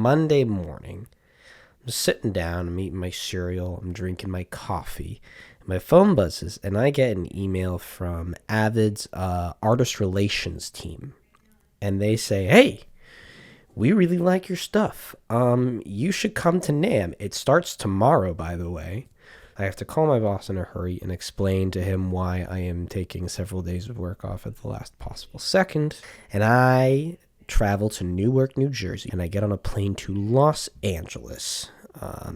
Monday morning. I'm sitting down, I'm eating my cereal, I'm drinking my coffee. My phone buzzes, and I get an email from Avid's artist relations team. And they say, hey, we really like your stuff. You should come to Namm. It starts tomorrow, by the way. I have to call my boss in a hurry and explain to him why I am taking several days of work off at the last possible second. And I travel to Newark, New Jersey, and I get on a plane to Los Angeles.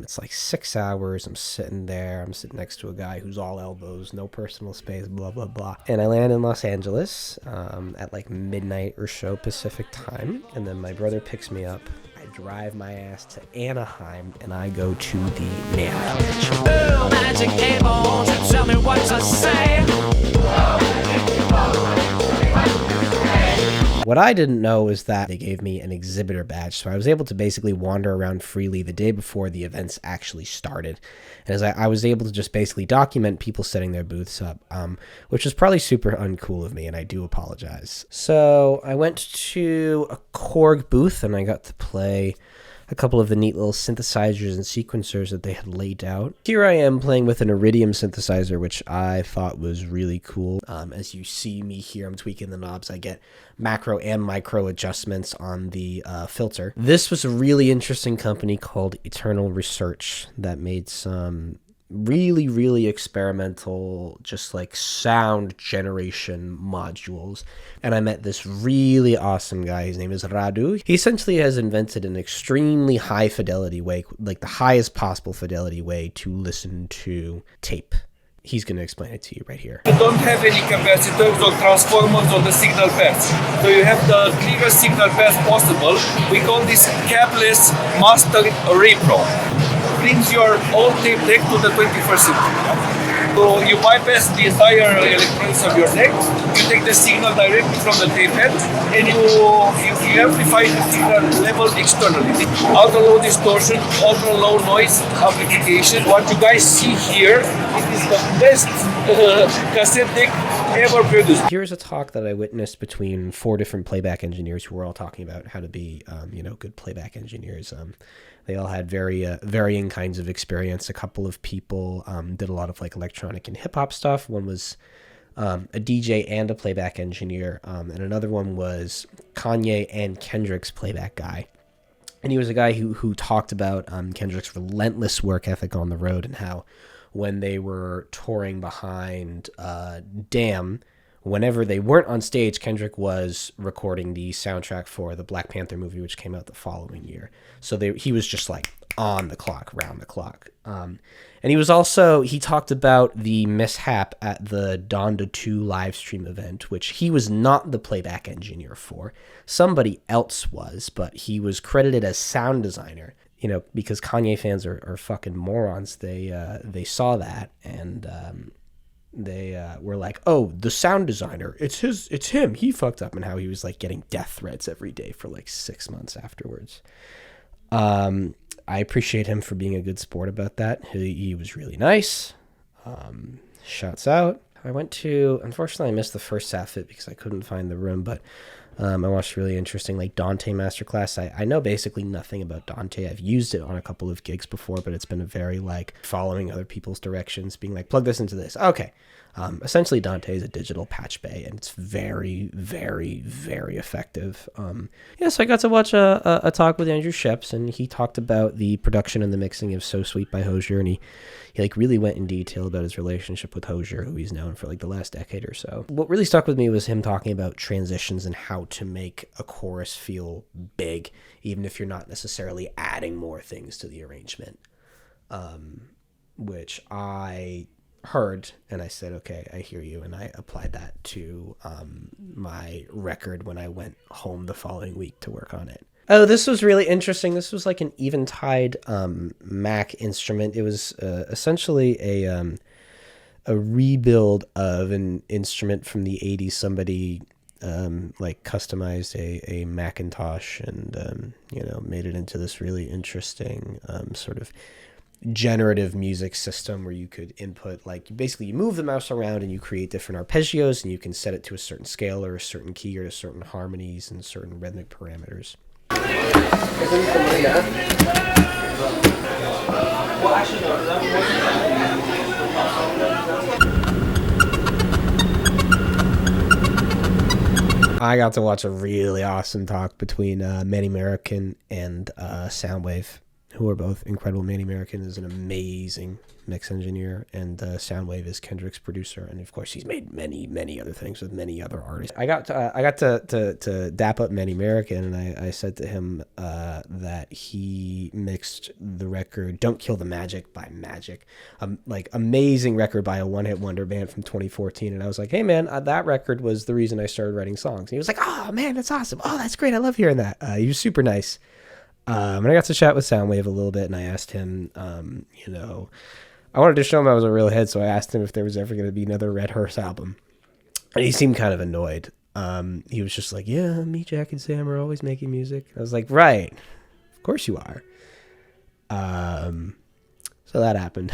It's like 6 hours. I'm sitting there. I'm sitting next to a guy who's all elbows, no personal space, blah, blah, blah. And I land in Los Angeles at like midnight or so Pacific time. And then my brother picks me up. I drive my ass to Anaheim, and I go to the Namm. Magic able to tell me what to say. What I didn't know is that they gave me an exhibitor badge, so I was able to basically wander around freely the day before the events actually started. And as I was able to just basically document people setting their booths up, which was probably super uncool of me, and I do apologize. So I went to a Korg booth, and I got to play a couple of the neat little synthesizers and sequencers that they had laid out. Here I am playing with an Iridium synthesizer, which I thought was really cool. As you see me here, I'm tweaking the knobs. I get macro and micro adjustments on the filter. This was a really interesting company called Eternal Research that made some really experimental, just like sound generation modules. And I met this really awesome guy. His name is Radu. He essentially has invented an extremely high fidelity way, like the highest possible fidelity way to listen to tape. He's going to explain it to you right here. You don't have any capacitors or transformers on the signal path. So you have the clearest signal path possible. We call this capless master repro. Brings your old tape deck to the 21st century. So you bypass the entire electronics of your deck, you take the signal directly from the tape head, and you amplify the signal level externally. Ultra low distortion, ultra low noise amplification. What you guys see here, it is the best cassette deck ever produced. Here's a talk that I witnessed between 4 different playback engineers who were all talking about how to be, good playback engineers. They all had very varying kinds of experience. A couple of people did a lot of like electronic and hip hop stuff. One was a DJ and a playback engineer, and another one was Kanye and Kendrick's playback guy. And he was a guy who talked about Kendrick's relentless work ethic on the road, and how when they were touring behind Damn, whenever they weren't on stage, Kendrick was recording the soundtrack for the Black Panther movie, which came out the following year. So he was just like on the clock, round the clock. And he talked about the mishap at the Donda 2 live stream event, which he was not the playback engineer for. Somebody else was, but he was credited as sound designer. Because Kanye fans are fucking morons. They saw that, and they were like, oh, the sound designer, it's him, he fucked up, and how he was like getting death threats every day for like 6 months afterwards. I appreciate him for being a good sport about that. He was really nice. Shouts out. Unfortunately I missed the first Safit because I couldn't find the room, but I watched a really interesting like Dante masterclass. I know basically nothing about Dante. I've used it on a couple of gigs before, but it's been a very like following other people's directions, being like, plug this into this. Okay. Essentially Dante is a digital patch bay, and it's very effective. So I got to watch a talk with Andrew Sheps, and he talked about the production and the mixing of So Sweet by Hozier, and he like really went in detail about his relationship with Hozier, who he's known for like the last decade or so. What really stuck with me was him talking about transitions and how to make a chorus feel big, even if you're not necessarily adding more things to the arrangement, which I heard, and I said, okay, I hear you, and I applied that to my record when I went home the following week to work on it. Oh, this was really interesting. This was like an Eventide Mac instrument. It was essentially a rebuild of an instrument from the 80s. Somebody customized a Macintosh and made it into this really interesting sort of generative music system where you could input, like, basically you move the mouse around and you create different arpeggios, and you can set it to a certain scale or a certain key or to certain harmonies and certain rhythmic parameters. I got to watch a really awesome talk between Manny American and Soundwave, who are both incredible. Manny American is an amazing mix engineer, and Soundwave is Kendrick's producer, and of course he's made many other things with many other artists. I got to dap up Manny American, and I said to him that he mixed the record "Don't Kill the Magic" by Magic, like amazing record by a one-hit wonder band from 2014. And I was like, hey man, that record was the reason I started writing songs. And he was like, oh man, that's awesome. Oh, that's great. I love hearing that. He was super nice. And I got to chat with Soundwave a little bit, and I asked him, I wanted to show him I was a real head, so I asked him if there was ever going to be another Red Hearse album. And he seemed kind of annoyed. He was just like, yeah, me, Jack, and Sam are always making music. I was like, right, of course you are. So that happened.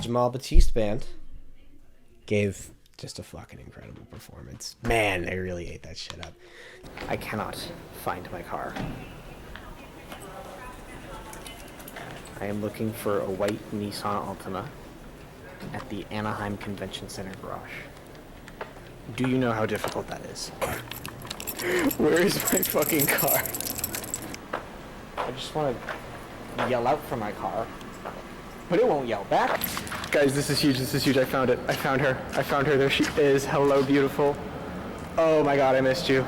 Jamal Batiste band gave just a fucking incredible performance. Man, they really ate that shit up. I cannot find my car. I am looking for a white Nissan Altima at the Anaheim Convention Center garage. Do you know how difficult that is? Where is my fucking car? I just want to yell out for my car, but it won't yell back. Guys, this is huge. This is huge. I found it. I found her. I found her. There she is. Hello, beautiful. Oh my god, I missed you.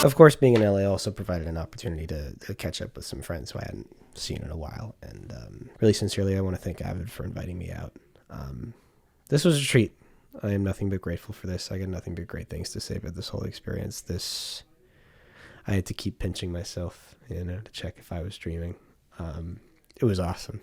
Of course, being in LA also provided an opportunity to catch up with some friends who I hadn't seen in a while. And really sincerely, I want to thank Avid for inviting me out. This was a treat. I am nothing but grateful for this. I got nothing but great things to say about this whole experience. I had to keep pinching myself, to check if I was dreaming. It was awesome.